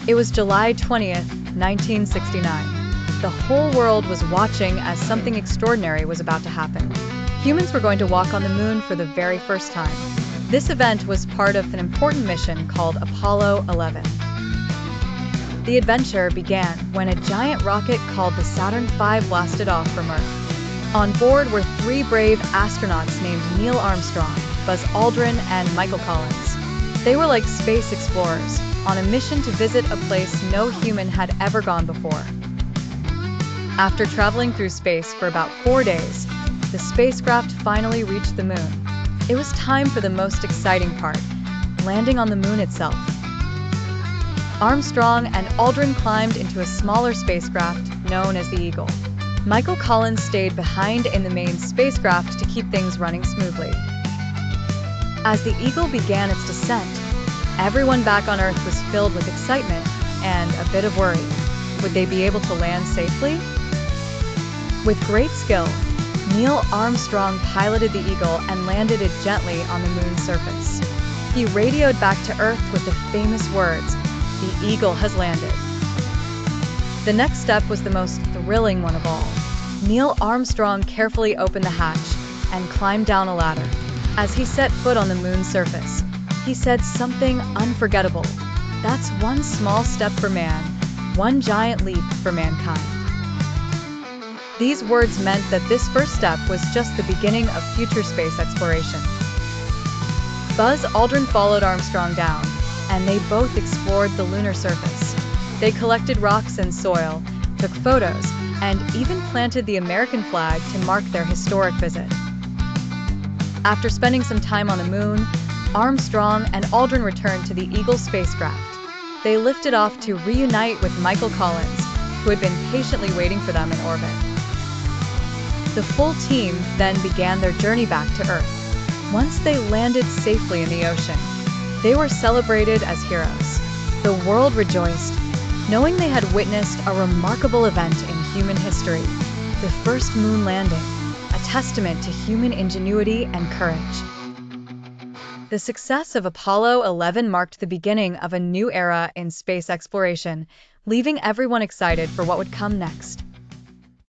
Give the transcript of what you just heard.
It was July 20th, 1969. The whole world was watching as something extraordinary was about to happen. Humans were going to walk on the moon for the very first time. This event was part of an important mission called Apollo 11. The adventure began when a giant rocket called the Saturn V blasted off from Earth. On board were three brave astronauts named Neil Armstrong, Buzz Aldrin, and Michael Collins. They were like space explorers, on a mission to visit a place no human had ever gone before. After traveling through space for about 4 days, the spacecraft finally reached the moon. It was time for the most exciting part, landing on the moon itself. Armstrong and Aldrin climbed into a smaller spacecraft known as the Eagle. Michael Collins stayed behind in the main spacecraft to keep things running smoothly. As the Eagle began its descent, everyone back on Earth was filled with excitement and a bit of worry. Would they be able to land safely? With great skill, Neil Armstrong piloted the Eagle and landed it gently on the moon's surface. He radioed back to Earth with the famous words, "The Eagle has landed." The next step was the most thrilling one of all. Neil Armstrong carefully opened the hatch and climbed down a ladder. As he set foot on the moon's surface, he said something unforgettable. "That's one small step for man, one giant leap for mankind." These words meant that this first step was just the beginning of future space exploration. Buzz Aldrin followed Armstrong down, and they both explored the lunar surface. They collected rocks and soil, took photos, and even planted the American flag to mark their historic visit. After spending some time on the moon, Armstrong and Aldrin returned to the Eagle spacecraft. They lifted off to reunite with Michael Collins, who had been patiently waiting for them in orbit. The full team then began their journey back to Earth. Once they landed safely in the ocean, they were celebrated as heroes. The world rejoiced, knowing they had witnessed a remarkable event in human history, the first moon landing, a testament to human ingenuity and courage. The success of Apollo 11 marked the beginning of a new era in space exploration, leaving everyone excited for what would come next.